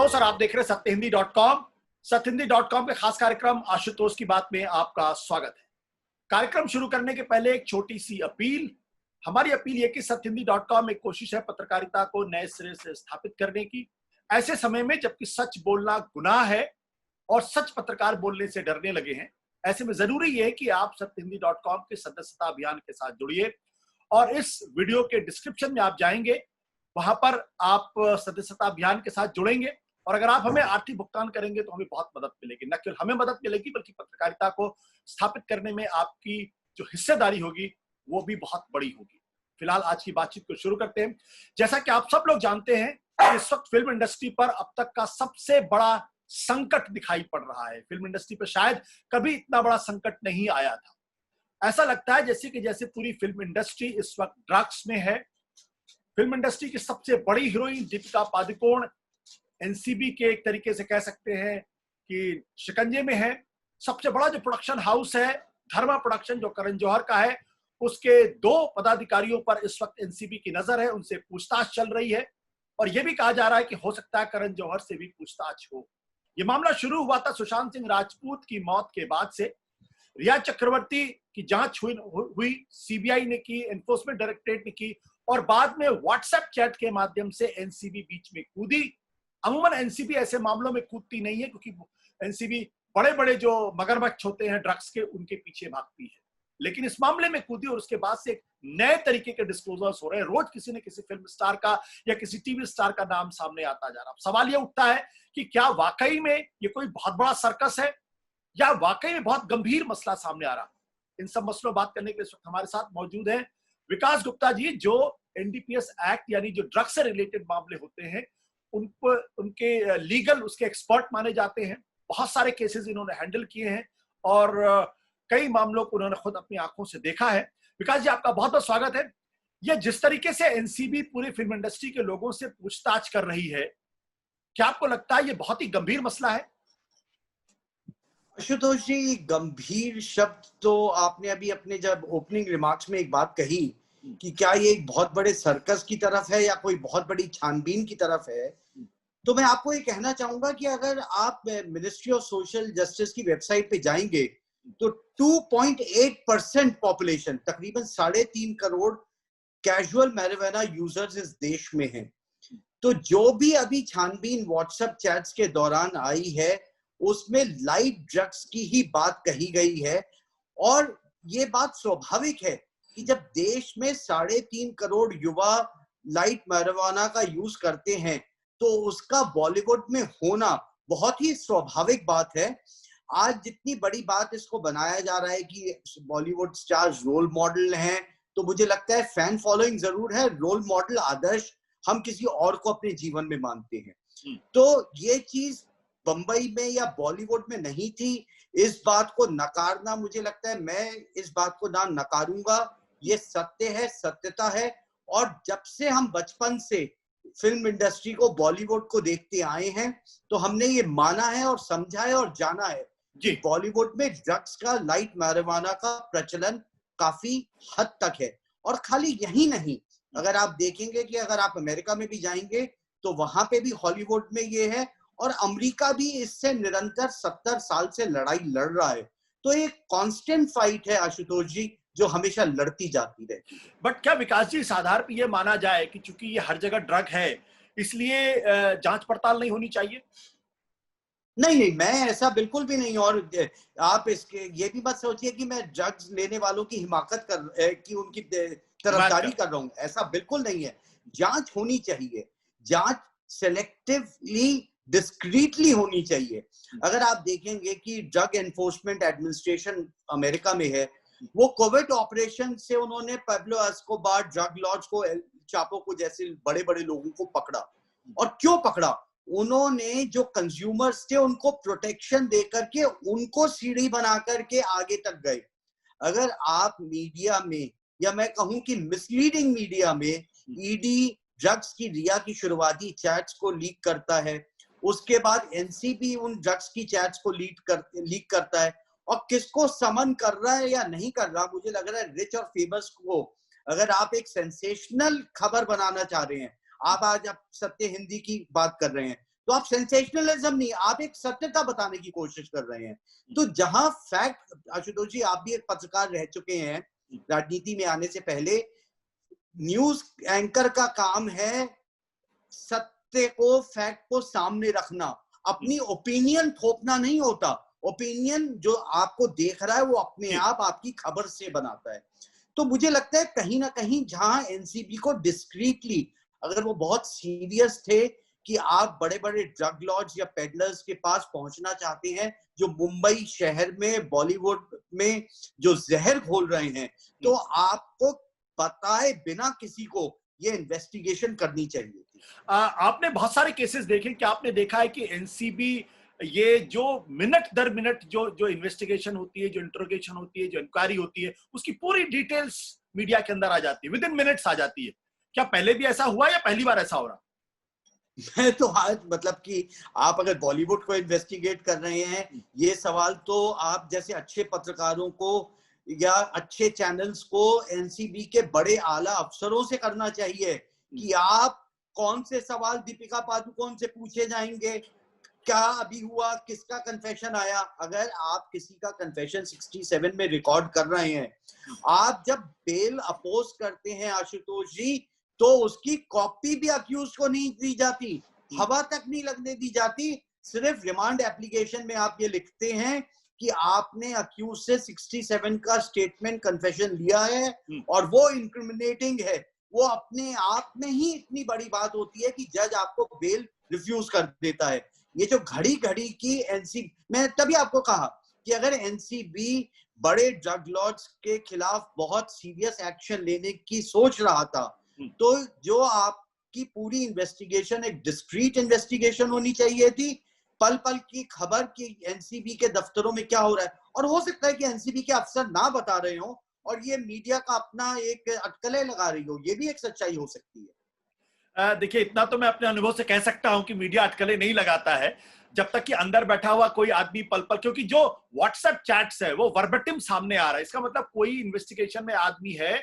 आशुतोष और आप देख रहे हैं सत्यहिंदी.com। सत्यहिंदी.com के खास कार्यक्रम आशुतोष की बात में आपका स्वागत है। कार्यक्रम शुरू करने के पहले एक छोटी सी अपील। हमारी अपील यह कि सत्यहिंदी.com एक कोशिश है पत्रकारिता को नए सिरे से स्थापित करने की, ऐसे समय में जबकि सच बोलना गुनाह है और सच पत्रकार बोलने से डरने लगे हैं। ऐसे में जरूरी है कि आप सत्यहिंदी.com के सदस्यता अभियान के साथ जुड़िए और इस वीडियो के डिस्क्रिप्शन में आप जाएंगे, वहां पर आप सदस्यता अभियान के साथ जुड़ेंगे और अगर आप हमें आर्थिक भुगतान करेंगे तो हमें बहुत मदद मिलेगी। न केवल हमें मदद मिलेगी बल्कि पत्रकारिता को स्थापित करने में आपकी जो हिस्सेदारी होगी वो भी बहुत बड़ी होगी। फिलहाल आज की बातचीत को शुरू करते हैं। जैसा कि आप सब लोग जानते हैं कि इस वक्त फिल्म इंडस्ट्री पर अब तक का सबसे बड़ा संकट दिखाई पड़ रहा है। फिल्म इंडस्ट्री पर शायद कभी इतना बड़ा संकट नहीं आया था। ऐसा लगता है जैसे पूरी फिल्म इंडस्ट्री इस वक्त ड्रग्स में है। फिल्म इंडस्ट्री की सबसे बड़ी हीरोइन दीपिका पादुकोण एनसीबी के एक तरीके से कह सकते हैं कि शिकंजे में है। सबसे बड़ा जो प्रोडक्शन हाउस है धर्मा प्रोडक्शन, जो करण जौहर का है, उसके 2 पदाधिकारियों पर इस वक्त एनसीबी की नजर है, उनसे पूछताछ चल रही है और यह भी कहा जा रहा है कि हो सकता है करण जौहर से भी पूछताछ हो। यह मामला शुरू हुआ था सुशांत सिंह राजपूत की मौत के बाद से। रिया चक्रवर्ती की जांच हुई, सीबीआई ने की, एनफोर्समेंट डायरेक्टरेट ने की और बाद में व्हाट्सएप चैट के माध्यम से एनसीबी बीच में कूदी। अमूमन एनसीबी ऐसे मामलों में कूदती नहीं है क्योंकि एनसीबी बड़े बड़े जो मगरमच्छ होते हैं ड्रग्स के, उनके पीछे भागती है, लेकिन इस मामले में कूदी और उसके बाद से एक नए तरीके के डिस्क्लोजर्स हो रहे हैं। रोज किसी न किसी फिल्म स्टार का या किसी टीवी स्टार का नाम सामने आता जा रहा। सवाल यह उठता है कि क्या वाकई में ये कोई बहुत बड़ा सर्कस है या वाकई में बहुत गंभीर मसला सामने आ रहा। इन सब मसलों बात करने के लिए इस वक्त हमारे साथ मौजूद है विकास गुप्ता जी, जो एनडीपीएस एक्ट यानी जो ड्रग्स से रिलेटेड मामले होते हैं उनके लीगल उसके एक्सपर्ट माने जाते हैं। बहुत सारे केसेस इन्होंने हैंडल किए हैं और कई मामलों को उन्होंने खुद अपनी आंखों से देखा है। विकास जी, आपका बहुत बहुत स्वागत है। ये जिस तरीके से एनसीबी पूरी फिल्म इंडस्ट्री के लोगों से पूछताछ कर रही है, क्या आपको लगता है ये बहुत ही गंभीर मसला है? आशुतोष जी, गंभीर शब्द तो आपने अभी अपने जब ओपनिंग रिमार्क्स में एक बात कही कि क्या ये एक बहुत बड़े सर्कस की तरफ है या कोई बहुत बड़ी छानबीन की तरफ है, तो मैं आपको ये कहना चाहूंगा कि अगर आप मिनिस्ट्री ऑफ सोशल जस्टिस की वेबसाइट पे जाएंगे तो 2.8% पॉपुलेशन, तकरीबन 3.5 करोड़ कैजुअल मैरिजुआना यूजर्स इस देश में हैं। तो जो भी अभी छानबीन व्हाट्सएप चैट्स के दौरान आई है उसमें लाइट ड्रग्स की ही बात कही गई है और ये बात स्वाभाविक है कि जब देश में 3.5 करोड़ युवा लाइट मैरिजुआना का यूज करते हैं तो उसका बॉलीवुड में होना बहुत ही स्वाभाविक बात है। आज जितनी बड़ी बात इसको बनाया जा रहा है कि बॉलीवुड स्टार्स रोल मॉडल हैं, तो मुझे लगता है फैन फॉलोइंग जरूर है, रोल मॉडल आदर्श हम किसी और को अपने जीवन में मानते हैं। तो ये चीज बंबई में या बॉलीवुड में नहीं थी। इस बात को नकारना, मुझे लगता है मैं इस बात को ना नकारूंगा, ये सत्य है, सत्यता है। और जब से हम बचपन से फिल्म इंडस्ट्री को, बॉलीवुड को देखते आए हैं तो हमने ये माना है और समझा है और जाना है कि बॉलीवुड में ड्रग्स का, लाइट मैरिजुआना का प्रचलन काफी हद तक है। और खाली यही नहीं, अगर आप देखेंगे कि अगर आप अमेरिका में भी जाएंगे तो वहां पे भी हॉलीवुड में ये है और अमेरिका भी इससे निरंतर 70 साल से लड़ाई लड़ रहा है। तो एक कांस्टेंट फाइट है आशुतोष जी, जो हमेशा लड़ती जाती रहती है। बट क्या विकास जी, इस आधार पर यह माना जाए कि चूंकि ये हर जगह ड्रग है इसलिए जांच पड़ताल नहीं होनी चाहिए? नहीं, मैं ऐसा बिल्कुल भी नहीं। और आप इसके ये भी मत सोचिए कि मैं ड्रग्स लेने वालों की हिमाकत कि उनकी तरफदारी कर रहा हूं, ऐसा बिल्कुल नहीं है। जांच होनी चाहिए, जांच सेलेक्टिवली, डिस्क्रीटली होनी चाहिए। अगर आप देखेंगे कि ड्रग एनफोर्समेंट एडमिनिस्ट्रेशन अमेरिका में है, वो कोविड ऑपरेशन से उन्होंने पाब्लो एस्कोबार, ड्रग लॉर्ड्स को, एल चापो को जैसे बड़े बड़े लोगों को पकड़ा। और क्यों पकड़ा? उन्होंने जो कंज्यूमर्स थे उनको प्रोटेक्शन देकर के उनको सीढ़ी बना करके आगे तक गए। अगर आप मीडिया में, या मैं कहूं कि मिसलीडिंग मीडिया में, ईडी ड्रग्स की, रिया की शुरुआती चैट्स को लीक करता है, उसके बाद एनसीबी उन ड्रग्स की चैट्स को लीक करता है और किसको समन कर रहा है या नहीं कर रहा, मुझे लग रहा है रिच और फेमस को। अगर आप एक सेंसेशनल खबर बनाना चाह रहे हैं, आप आज आप सत्य हिंदी की बात कर रहे हैं, तो आप सेंसेशनलिज्म नहीं, आप एक सत्यता बताने की कोशिश कर रहे हैं। तो जहां फैक्ट, आशुतोष जी आप भी एक पत्रकार रह चुके हैं राजनीति में आने से पहले, न्यूज एंकर का काम है सत्य को, फैक्ट को सामने रखना, अपनी ओपिनियन थोपना नहीं होता। ओपिनियन जो आपको देख रहा है वो अपने आप आपकी खबर से बनाता है। तो मुझे लगता है कहीं ना कहीं जहां एनसीबी को डिस्क्रीटली, अगर वो बहुत सीरियस थे कि आप बड़े बड़े ड्रग लॉर्ड्स या पेडलर्स के पास पहुंचना चाहते हैं जो मुंबई शहर में, बॉलीवुड में जो जहर घोल रहे हैं, तो आपको बताए बिना किसी को ये इन्वेस्टिगेशन करनी चाहिए थी। आपने बहुत सारे केसेस देखे, क्या आपने देखा है कि एनसीबी ये जो मिनट दर मिनट जो इन्वेस्टिगेशन होती है, जो इंट्रोगेशन होती है, जो इंक्वायरी होती है, उसकी पूरी डिटेल्स मीडिया के अंदर आ जाती है, विद इन मिनट्स आ जाती है? क्या पहले भी ऐसा हुआ या पहली बार ऐसा हो रहा? मैं तो आज मतलब कि आप अगर बॉलीवुड को इन्वेस्टिगेट कर रहे हैं, ये सवाल तो आप जैसे अच्छे पत्रकारों को या अच्छे चैनल्स को एनसीबी के बड़े आला अफसरों से करना चाहिए कि आप कौन से सवाल दीपिका पादुकोण से पूछे जाएंगे, क्या अभी हुआ, किसका कन्फेशन आया। अगर आप किसी का कन्फेशन 67 में रिकॉर्ड कर रहे हैं, आप जब बेल अपोज करते हैं आशुतोष जी, तो उसकी कॉपी भी अक्यूज को नहीं दी जाती, हवा तक नहीं लगने दी जाती। सिर्फ रिमांड एप्लीकेशन में आप ये लिखते हैं कि आपने अक्यूज से 67 का स्टेटमेंट कन्फेशन लिया है और वो इंक्रिमिनेटिंग है। वो अपने आप में ही इतनी बड़ी बात होती है कि जज आपको बेल रिफ्यूज कर देता है। ये जो घड़ी घड़ी की एनसीबी, मैं तभी आपको कहा कि अगर एनसीबी बड़े ड्रग लॉर्ड्स के खिलाफ बहुत सीरियस एक्शन लेने की सोच रहा था, तो जो आपकी पूरी इन्वेस्टिगेशन एक डिस्क्रीट इन्वेस्टिगेशन होनी चाहिए थी, पल पल की खबर की एनसीबी के दफ्तरों में क्या हो रहा है। और हो सकता है कि एनसीबी के अफसर ना बता रहे हो और ये मीडिया का अपना एक अटकलें लगा रही हो, ये भी एक सच्चाई हो सकती है। देखिए, इतना तो मैं अपने अनुभव से कह सकता हूं कि मीडिया अटकलें नहीं लगाता है जब तक कि अंदर बैठा हुआ कोई आदमी पल पल, क्योंकि जो व्हाट्सएप चैट्स है वो वर्बटिम सामने आ रहा है। इसका मतलब कोई इन्वेस्टिगेशन में आदमी है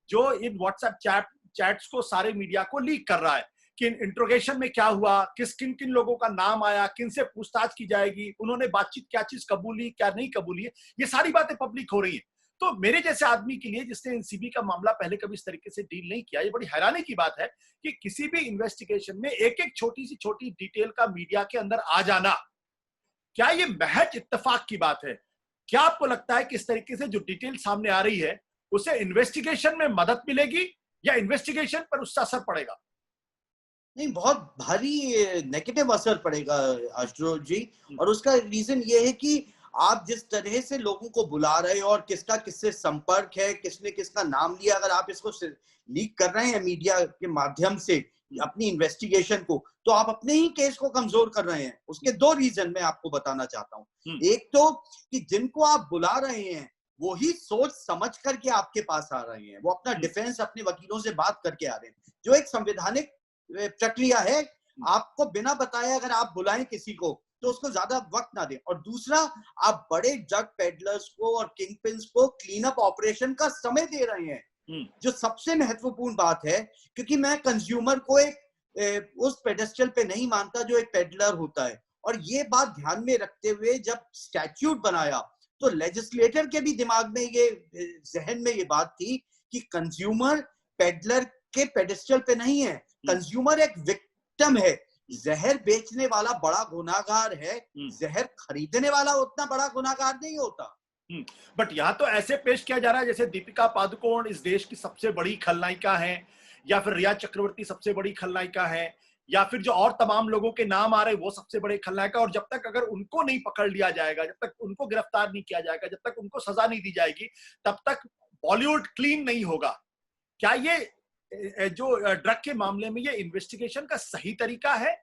जो इन व्हाट्सएप चैट्स को सारे मीडिया को लीक कर रहा है कि इंट्रोगेशन में क्या हुआ, किन किन लोगों का नाम आया, किन से पूछताछ की जाएगी, उन्होंने बातचीत क्या चीज कबूली, क्या नहीं कबूली है, ये सारी बातें पब्लिक हो रही है। तो मेरे जैसे आदमी के लिए, जिसने एनसीबी का मामला पहले कभी इस तरीके से डील नहीं किया, ये बड़ी हैरानी की बात है कि किसी भी इन्वेस्टिगेशन में एक एक छोटी सी छोटी डिटेल का मीडिया के अंदर आ जाना, क्या ये महज इत्तेफाक की बात है? क्या आपको लगता है कि इस तरीके से जो डिटेल सामने आ रही है उसे इन्वेस्टिगेशन में मदद मिलेगी या इन्वेस्टिगेशन पर उसका असर पड़ेगा? नहीं, बहुत भारी नेगेटिव असर पड़ेगा आशुतोष जी। और उसका रीजन ये है कि आप जिस तरह से लोगों को बुला रहे हो और किसका किससे संपर्क है, किसने किसका नाम लिया, अगर आप इसको लीक कर रहे हैं मीडिया के माध्यम से अपनी इन्वेस्टिगेशन को, तो आप अपने ही केस को कमजोर कर रहे हैं। उसके दो रीजन मैं आपको बताना चाहता हूँ। एक तो कि जिनको आप बुला रहे हैं वो ही सोच समझ करके आपके पास आ रहे हैं, वो अपना डिफेंस अपने वकीलों से बात करके आ रहे हैं, जो एक संवैधानिक प्रक्रिया है। आपको बिना बताए अगर आप बुलाएं किसी को तो उसको ज्यादा वक्त ना दें। और दूसरा, आप बड़े ड्रग पेडलर्स को और किंग पिन्स को क्लीन अप ऑपरेशन का समय दे रहे हैं, जो सबसे महत्वपूर्ण बात है। क्योंकि मैं कंज्यूमर को एक उस पेडेस्टल पे नहीं मानता जो एक पेडलर होता है। और ये बात ध्यान में रखते हुए जब स्टैट्यूट बनाया तो लेजिस्लेटर के भी दिमाग में ये, जहन में ये बात थी कि कंज्यूमर पेडलर के पेडेस्टल पे नहीं है, कंज्यूमर एक विक्टिम है। जहर बेचने वाला बड़ा गुनाहगार है, जहर खरीदने वाला उतना बड़ा गुनाहगार नहीं होता। बट यहाँ तो ऐसे पेश किया जा रहा है जैसे दीपिका पादुकोण इस देश की सबसे बड़ी खलनायिका हैं, या फिर रिया चक्रवर्ती सबसे बड़ी खलनायिका है, या फिर जो और तमाम लोगों के नाम आ रहे हैं वो सबसे बड़े खलनायिका। और जब तक अगर उनको नहीं पकड़ लिया जाएगा, जब तक उनको गिरफ्तार नहीं किया जाएगा, जब तक उनको सजा नहीं दी जाएगी, तब तक बॉलीवुड क्लीन नहीं होगा। क्या ये जो ड्रग के मामले में ये इन्वेस्टिगेशन का सही तरीका है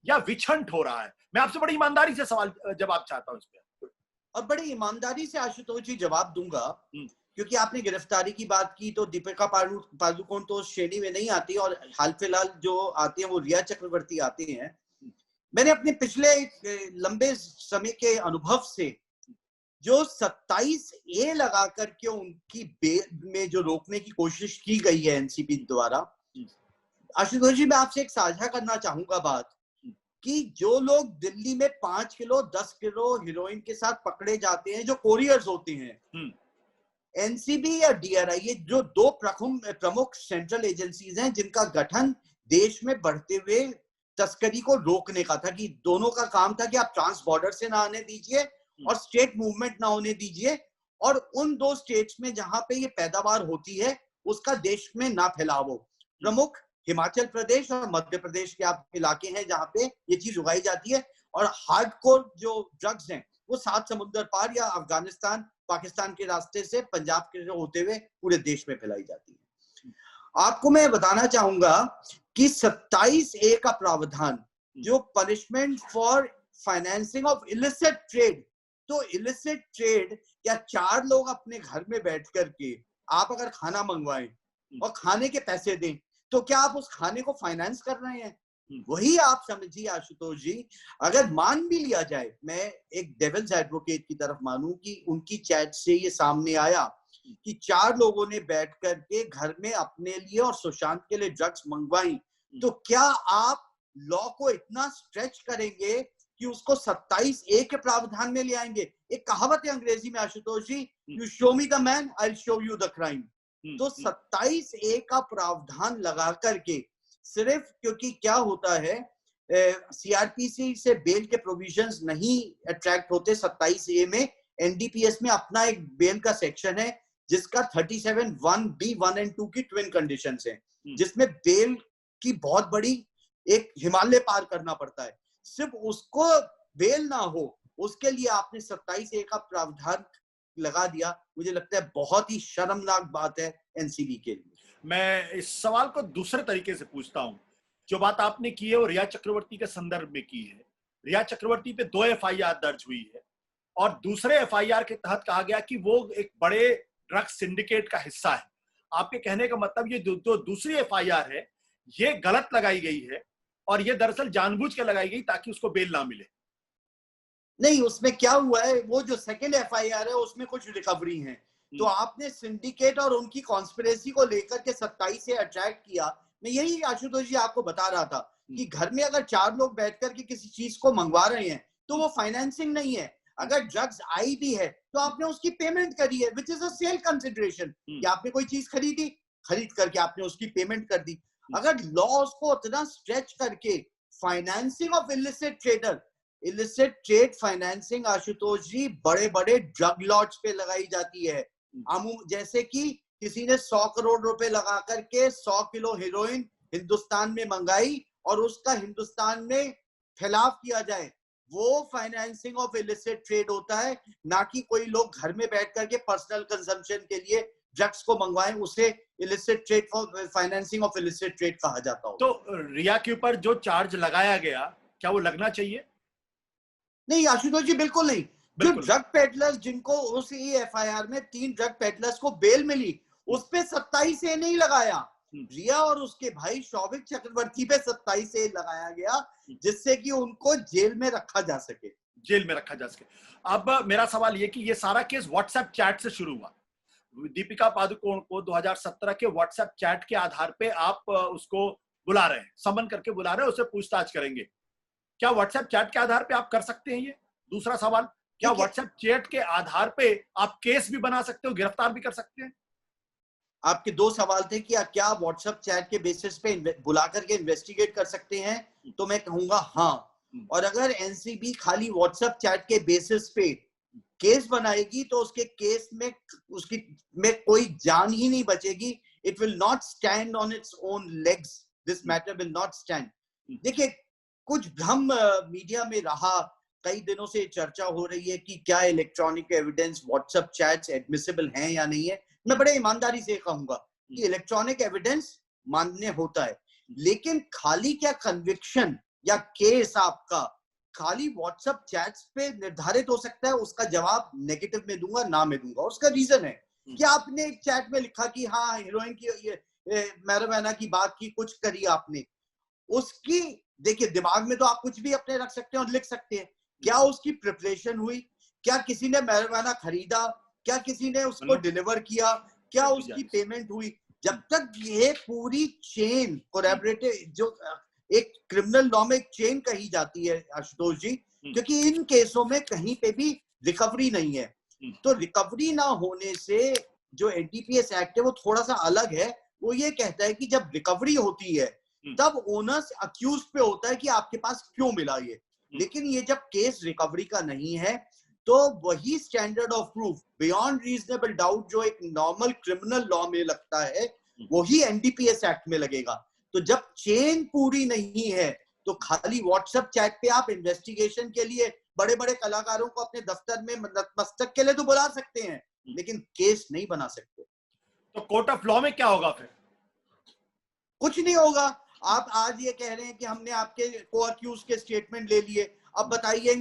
या विछंट हो रहा है? मैं आपसे बड़ी ईमानदारी से सवाल जवाब चाहता हूं इस पे। और बड़ी ईमानदारी से आशुतोष जी जवाब दूंगा, क्योंकि आपने गिरफ्तारी की बात की तो दीपिका पादुकोण तो श्रेणी में नहीं आती, और हाल फिलहाल जो आते हैं वो रिया चक्रवर्ती आते हैं। मैंने अपने पिछले लंबे समय के अनुभव से जो 27A लगा करके उनकी बेल में जो रोकने की कोशिश की गई है एनसीबी द्वारा, आशुतोष जी मैं आपसे एक साझा करना चाहूंगा बात कि जो लोग दिल्ली में 5 किलो 10 किलो हीरोइन के साथ पकड़े जाते हैं, जो कोरियर्स होते हैं, एनसीबी या डीआरआई, ये जो दो प्रमुख सेंट्रल एजेंसीज हैं जिनका गठन देश में बढ़ते हुए तस्करी को रोकने का था, कि दोनों का काम था कि आप ट्रांस बॉर्डर से ना आने दीजिए और स्टेट मूवमेंट ना होने दीजिए, और उन दो स्टेट्स में जहां पे ये पैदावार होती है उसका देश में ना फैलावो। प्रमुख हिमाचल प्रदेश और मध्य प्रदेश के आप इलाके हैं जहां पे ये चीज उगाई जाती है, और हार्डकोर जो ड्रग्स हैं वो 7 समुद्र पार या अफगानिस्तान पाकिस्तान के रास्ते से पंजाब के होते हुए पूरे देश में फैलाई जाती है। आपको मैं बताना चाहूंगा कि 27A का प्रावधान, जो punishment for financing of illicit trade, तो इलिसिट ट्रेड, क्या 4 लोग अपने घर में बैठ करके आप अगर खाना मंगवाएं और खाने के पैसे दें, तो क्या आप उस खाने को फाइनेंस कर रहे हैं? वही आप समझिए आशुतोष जी, अगर मान भी लिया जाए, मैं एक डेविल्स एडवोकेट की तरफ मानूं कि उनकी चैट से ये सामने आया कि 4 लोगों ने बैठ करके घर में अपने लिए और सुशांत के लिए ड्रग्स मंगवाई, तो क्या आप लॉ को इतना स्ट्रेच करेंगे कि उसको 27A के प्रावधान में ले आएंगे? एक कहावत है अंग्रेजी में Ashutosh ji, you show me the man, I will show you the crime. तो 27A का प्रावधान लगा करके, सिर्फ क्योंकि क्या होता है, सीआरपीसी से बेल के प्रोविजंस नहीं अट्रैक्ट होते 27A में, एनडीपीएस में अपना एक बेल का सेक्शन है जिसका 37(1)(b) 1 और 2 की ट्विन कंडीशंस हैं, जिसमें बेल की बहुत बड़ी एक हिमालय पार करना पड़ता है। सिर्फ उसको बेल ना हो उसके लिए आपने 27A का प्रावधान लगा दिया, मुझे लगता है बहुत ही शर्मनाक बात है एनसीबी के लिए। मैं इस सवाल को दूसरे तरीके से पूछता हूं। जो बात आपने की है वो रिया चक्रवर्ती के संदर्भ में की है। रिया चक्रवर्ती पे 2 एफआईआर दर्ज हुई है और दूसरे एफआईआर के तहत कहा गया कि वो एक बड़े ड्रग्स सिंडिकेट का हिस्सा है। आपके कहने का मतलब ये जो दूसरी एफआईआर है ये गलत लगाई गई है और ये दरअसल जानबूझ के लगाई गई ताकि उसको बेल ना मिले। नहीं, उसमें क्या हुआ है, वो जो सेकंड एफआईआर है उसमें कुछ रिकवरी है, तो आपने सिंडिकेट और उनकी कॉन्स्पिरेसी को लेकर के 27 से अट्रैक्ट किया। मैं यही आशुतोष जी आपको बता रहा था कि घर में अगर 4 लोग बैठ करके किसी चीज को मंगवा रहे हैं तो वो फाइनेंसिंग नहीं है। अगर ड्रग्स आई भी है तो आपने उसकी पेमेंट करी है, which is a sale consideration, कि आपने कोई चीज खरीदी, खरीद करके आपने उसकी पेमेंट कर दी। अगर लॉ उसको उतना स्ट्रेच करके financing of illicit trader, illicit trade financing Ashutosh ji बड़े बड़े ड्रग लॉट्स पे लगाई जाती है। जैसे कि किसी ने 100 करोड़ रुपए लगा करके 100 किलो हीरोइन हिंदुस्तान में मंगाई और उसका हिंदुस्तान में फैलाव किया जाए, वो फाइनेंसिंग ऑफ इलिसिट ट्रेड होता है, ना कि कोई लोग घर में बैठ करके पर्सनल कंजम्पशन के लिए ड्रग्स को मंगवाएं, उसे illicit trade for financing of illicit trade कहा जाता हो। तो रिया के ऊपर जो चार्ज लगाया गया क्या वो लगना चाहिए? नहीं आशुतोष जी, बिल्कुल नहीं। जो ड्रग पेडलर्स, जिनको उस एफआईआर में 3 ड्रग पेडलर्स को बेल मिली, उस पे 27A नहीं लगाया। रिया और उसके भाई शौविक चक्रवर्ती पे 27A लगाया गया, जिससे कि उनको जेल में रखा जा सके। जेल में रखा जा सके। अब मेरा सवाल ये कि ये सारा केस व्हाट्सएप चैट से शुरू हुआ। दीपिका पादुकोण को 2017 के व्हाट्सएप चैट के आधार पे आप उसको बुला रहे हैं, समन करके बुला रहे हैं, उससे पूछताछ करेंगे। क्या व्हाट्सएप चैट के आधार पे आप कर सकते हैं ये? दूसरा सवाल, क्या व्हाट्सएप चैट के आधार पे आप केस भी बना सकते हो, गिरफ्तार भी कर सकते हैं? आपके 2 सवाल थे कि क्या व्हाट्सएप चैट के बेसिस पे बुला करके इन्वेस्टिगेट कर सकते हैं, तो मैं कहूंगा हाँ। और अगर एनसीबी खाली व्हाट्सएप चैट के बेसिस पे केस बनाएगी तो उसके केस में कोई जान ही नहीं बचेगी। It will not stand on its own legs, this matter will not stand. देखिए, कुछ भ्रम मीडिया में रहा, कई दिनों से चर्चा हो रही है कि क्या electronic evidence WhatsApp chats admissible हैं या नहीं है। मैं बड़े ईमानदारी से कहूंगा कि इलेक्ट्रॉनिक एविडेंस मान्य होता है, लेकिन खाली क्या कन्विक्शन या केस आपका खाली व्हाट्सएप चैट्स पे निर्धारित हो सकता है, उसका जवाब नेगेटिव में दूंगा, ना में दूंगा। उसका रीजन है कि आपने एक चैट में लिखा कि हाँ हीरोइन की मैरिजुआना की बात की, कुछ करी आपने, उसकी देखिए दिमाग में तो आप कुछ भी अपने रख सकते हैं और लिख सकते हैं। क्या उसकी प्रिपरेशन हुई? क्या किसी ने मैरिजुआना खरीदा? क्या किसी ने उसको डिलीवर किया? क्या उसकी पेमेंट हुई? जब तक ये पूरी चेन कोलैबोरेटिव जो एक क्रिमिनल लॉ में एक चेन कही जाती है आशुतोष जी, क्योंकि इन केसों में कहीं पे भी रिकवरी नहीं है। तो रिकवरी ना होने से जो एनडीपीएस एक्ट है वो थोड़ा सा अलग है। वो ये कहता है कि जब रिकवरी होती है तब ओनर्स अक्यूज पे होता है कि आपके पास क्यों मिला ये। लेकिन ये जब केस रिकवरी का नहीं है तो वही standard of proof beyond reasonable doubt जो एक नॉर्मल क्रिमिनल लॉ में लगता है वही एनडीपीएस एक्ट में लगेगा। तो जब चेन पूरी नहीं है तो खाली व्हाट्सएप चैट पे आप इन्वेस्टिगेशन के लिए बड़े बड़े कलाकारों को अपने दफ्तर में नतमस्तक के लिए तो बुला सकते हैं, लेकिन केस नहीं बना सकते। तो कोर्ट ऑफ लॉ में क्या होगा फिर? कुछ नहीं होगा। आप आज ये कह रहे हैं कि हमने आपके को अक्यूज के स्टेटमेंट ले लिए। अब बताइए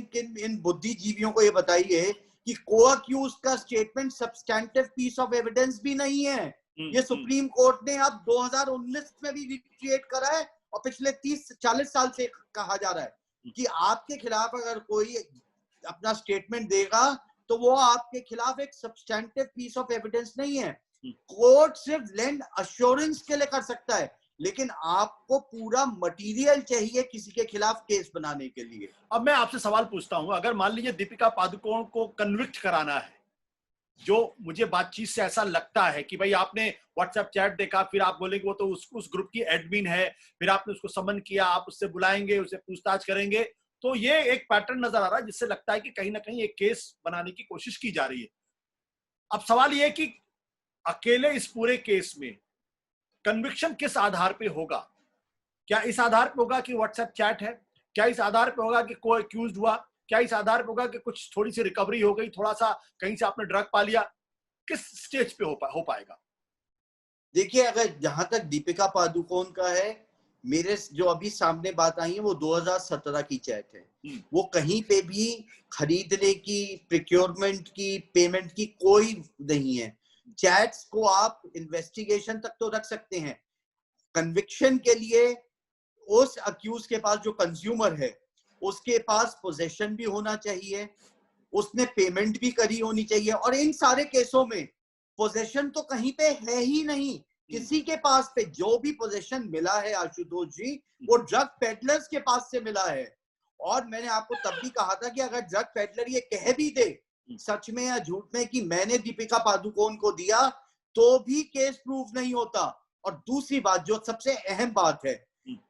इन बुद्धिजीवियों को ये बताइए कि को अक्यूज का statement substantive piece of evidence भी नहीं है। ये सुप्रीम कोर्ट ने अब 2019 में भी रिक्रिएट करा है और पिछले 30-40 साल से कहा जा रहा है कि आपके खिलाफ अगर कोई अपना स्टेटमेंट देगा तो वो आपके खिलाफ एक सब्सटैंटिव पीस ऑफ एविडेंस नहीं है। कोर्ट सिर्फ लैंड अश्योरेंस के लिए कर सकता है, लेकिन आपको पूरा मटेरियल चाहिए किसी के खिलाफ केस बनाने के लिए। अब मैं आपसे सवाल पूछता हूं, अगर मान लीजिए दीपिका पादुकोण को कन्विक्ट कराना है, जो मुझे बातचीत से ऐसा लगता है कि भाई आपने व्हाट्सएप चैट देखा, फिर आप बोलेंगे वो तो उस ग्रुप की एडमिन है, फिर आपने उसको समन किया, आप उससे बुलाएंगे, उसे पूछताछ करेंगे, तो ये एक पैटर्न नजर आ रहा है जिससे लगता है कि कहीं ना कहीं एक केस बनाने की कोशिश की जा रही है। अब सवाल ये है कि अकेले इस पूरे केस में कन्विक्शन किस आधार पे होगा? क्या इस आधार पे होगा कि व्हाट्सएप चैट है? क्या इस आधार पे होगा कि कोई अक्यूज्ड हुआ? क्या इस आधार पे होगा कि कुछ थोड़ी सी रिकवरी हो गई, थोड़ा सा कहीं से आपने ड्रग पा लिया? किस स्टेज पे हो पाएगा? देखिए, अगर जहां तक दीपिका पादुकोण का है, मेरे जो अभी सामने बात आई है वो 2017 की चैट है। वो कहीं पे भी खरीदने की, प्रिक्योरमेंट की, पेमेंट की कोई नहीं है। चैट्स को आप इन्वेस्टिगेशन तक तो रख सकते हैं। कन्विक्शन के लिए उस अक्यूज के पास, जो कंज्यूमर है, उसके पास पोजेशन भी होना चाहिए, उसने पेमेंट भी करी होनी चाहिए। और इन सारे केसों में पोजेशन तो कहीं पे है ही नहीं। किसी के पास पे जो भी पोजेशन मिला है आशुतोष जी, वो ड्रग पेडलर्स के पास से मिला है। और मैंने आपको तब भी कहा था कि अगर ड्रग पेडलर ये कह भी दे सच में या झूठ में कि मैंने दीपिका पादुकोण को दिया, तो भी केस प्रूफ नहीं होता। और दूसरी बात, जो सबसे अहम बात है,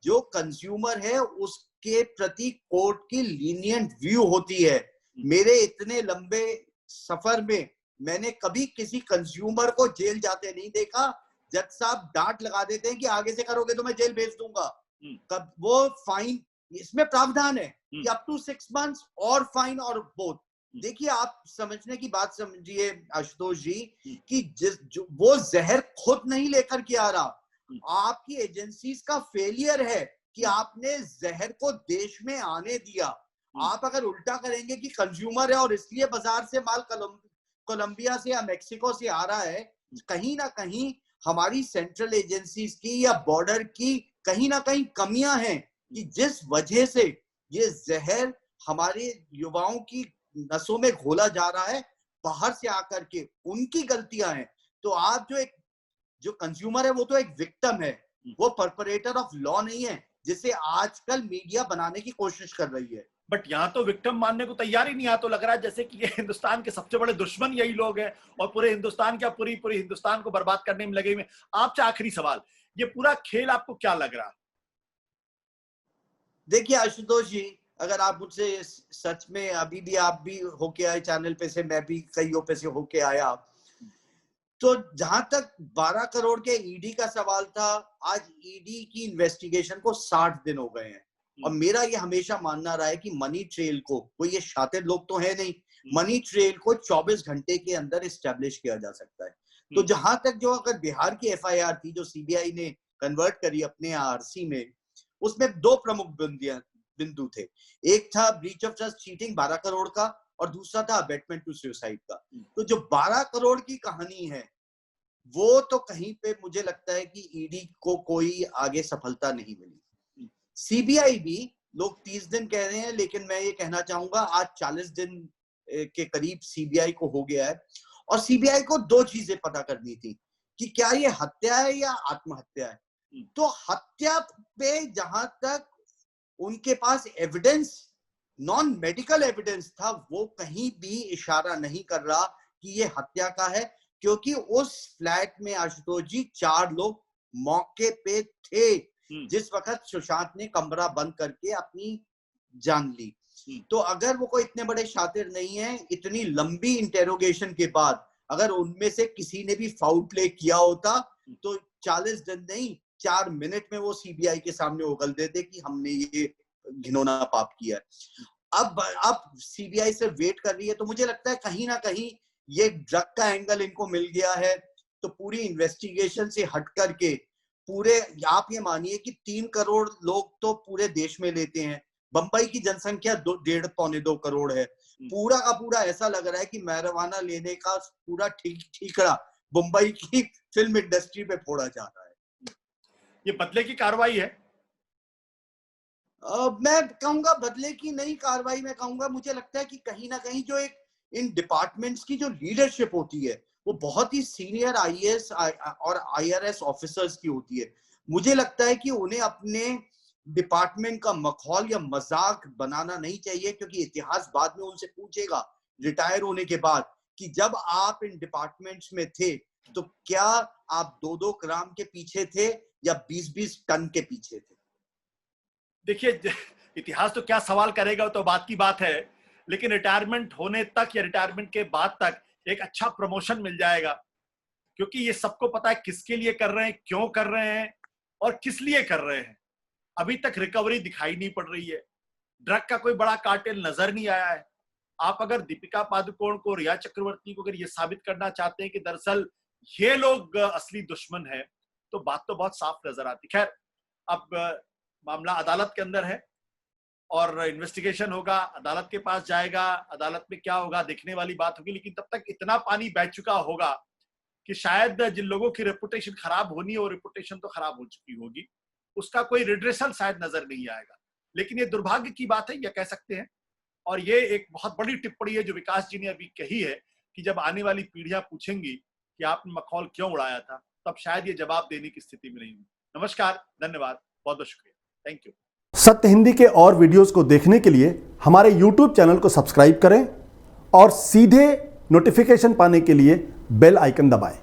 जो कंज्यूमर है उसके प्रति कोर्ट की लीनियंट व्यू होती है। मेरे इतने लंबे सफर में मैंने कभी किसी कंज्यूमर को जेल जाते नहीं देखा। जज साहब डांट लगा देते हैं कि आगे से करोगे तो मैं जेल भेज दूंगा। कब वो फाइन, इसमें प्रावधान है कि अप टू 6 months और फाइन और बोथ। देखिए, आप समझने की बात समझिए आशुतोष जी कि वो जहर खुद नहीं लेकर के आ रहा, आपकी एजेंसीज का फेलियर है कि आपने जहर को देश में आने दिया। आप अगर उल्टा करेंगे कि कंज्यूमर है और इसलिए बाजार से माल कोलंबिया से या मेक्सिको से आ रहा है, कहीं ना कहीं हमारी सेंट्रल एजेंसीज की या बॉर्डर की कहीं ना कहीं कमियां हैं कि जिस वजह से ये जहर हमारे युवाओं की नसों में घोला जा रहा है बाहर से आकर के। उनकी गलतियां हैं। तो आप जो कंज्यूमर है वो तो एक विक्टिम है, वो परपरेटर ऑफ लॉ नहीं है, जिसे आजकल मीडिया बनाने की कोशिश कर रही है। बट यहाँ तो विक्टिम मानने को तैयार ही नहीं। यहाँ तो लग रहा है जैसे कि ये हिंदुस्तान के सबसे बड़े दुश्मन यही लोग हैं और पूरे हिंदुस्तान क्या पूरी हिंदुस्तान को बर्बाद करने में लगे हुए। आपसे आखिरी सवाल, ये पूरा खेल आपको क्या लग रहा? देखिए आशुतोष जी, अगर आप मुझसे सच में अभी भी आप भी होके आए चैनल पे से, मैं भी कईयों पे से होके आया, तो जहां तक 12 करोड़ के ईडी का सवाल था, आज ईडी की इन्वेस्टिगेशन को 60 दिन हो गए हैं। और मेरा ये हमेशा मानना रहा है कि मनी ट्रेल को, कोई ये शातिर लोग तो है नहीं, मनी ट्रेल को 24 घंटे के अंदर इस्टेब्लिश किया जा सकता है। तो जहां तक जो अगर बिहार की एफआईआर थी जो सीबीआई ने कन्वर्ट करी अपने आरसी में, उसमें 2 प्रमुख बिंदु थे। एक था breach of trust cheating 12 crore का, और दूसरा था अबेटमेंट टू सुसाइड का। तो जो 12 करोड़ की कहानी है वो तो कहीं पे मुझे लगता है कि ईडी को कोई आगे सफलता नहीं मिली। सीबीआई भी लोग 30 दिन कह रहे हैं, लेकिन मैं ये कहना चाहूंगा आज 40 दिन के करीब सीबीआई को हो गया है। और सीबीआई को 2 चीजें पता करनी थी कि क्या ये हत्या है या आत्महत्या है। तो हत्या पे जहां तक उनके पास एविडेंस, नॉन मेडिकल एविडेंस था, वो कहीं भी इशारा नहीं कर रहा कि ये हत्या का है, क्योंकि उस फ्लैट में आशुतोष जी 4 लोग मौके पे थे जिस वक्त सुशांत ने कमरा बंद करके अपनी जान ली। तो अगर वो कोई इतने बड़े शातिर नहीं है, इतनी लंबी इंटेरोगेशन के बाद अगर उनमें से किसी ने भी फाउल प्ले किया होता तो 40 दिन नहीं 4 मिनट में वो सीबीआई के सामने उगल देते कि हमने ये घिनौना पाप किया है। अब सीबीआई से वेट कर रही है, तो मुझे लगता है कहीं ना कहीं ये ड्रग का एंगल इनको मिल गया है। तो पूरी इन्वेस्टिगेशन से हट करके पूरे, आप ये मानिए कि 3 करोड़ लोग तो पूरे देश में लेते हैं, बंबई की जनसंख्या 1.5-2 करोड़ है, पूरा का पूरा ऐसा लग रहा है कि मैरिजुआना लेने का पूरा ठीकरा मुंबई की फिल्म इंडस्ट्री पे फोड़ा जा रहा है। ये बदले की कार्रवाई है? मैं कहूंगा बदले की नहीं कार्रवाई, मैं कहूंगा मुझे लगता है कि कहीं ना कहीं जो एक इन डिपार्टमेंट्स की जो लीडरशिप होती है वो बहुत ही सीनियर आईएएस और आईआरएस ऑफिसर्स की होती है। मुझे लगता है कि उन्हें अपने डिपार्टमेंट का मखौल या मजाक बनाना नहीं चाहिए, क्योंकि इतिहास बाद में उनसे पूछेगा रिटायर होने के बाद कि जब आप इन डिपार्टमेंट्स में थे तो क्या आप 2-2 ग्राम के पीछे थे या 20-20 टन के पीछे थे। देखिए, इतिहास तो क्या सवाल करेगा तो बात की बात है, लेकिन रिटायरमेंट होने तक या रिटायरमेंट के बाद तक एक अच्छा प्रमोशन मिल जाएगा, क्योंकि ये सबको पता है किसके लिए कर रहे हैं, क्यों कर रहे हैं और किस लिए कर रहे हैं। अभी तक रिकवरी दिखाई नहीं पड़ रही है, ड्रग का कोई बड़ा कार्टेल नजर नहीं आया है। आप अगर दीपिका पादुकोण को, रिया चक्रवर्ती को अगर ये साबित करना चाहते हैं कि दरअसल ये लोग असली दुश्मन है, तो बात तो बहुत साफ नजर आती। खैर, अब मामला अदालत के अंदर है और इन्वेस्टिगेशन होगा, अदालत के पास जाएगा, अदालत में क्या होगा देखने वाली बात होगी। लेकिन तब तक इतना पानी बह चुका होगा कि शायद जिन लोगों की रेपुटेशन खराब होनी है, वो रेपुटेशन तो खराब हो चुकी होगी, उसका कोई रिड्रेसल शायद नजर नहीं आएगा। लेकिन ये दुर्भाग्य की बात है, ये कह सकते हैं। और ये एक बहुत बड़ी टिप्पणी है जो विकास जी ने अभी कही है कि जब आने वाली पीढ़ियां पूछेंगी कि आपने मखौल क्यों उड़ाया था, तब शायद ये जवाब देने की स्थिति में नहीं होगी। नमस्कार, धन्यवाद, बहुत बहुत शुक्रिया, थैंक यू। सत्य हिंदी के और वीडियोस को देखने के लिए हमारे YouTube चैनल को सब्सक्राइब करें और सीधे नोटिफिकेशन पाने के लिए बेल आइकन दबाएं।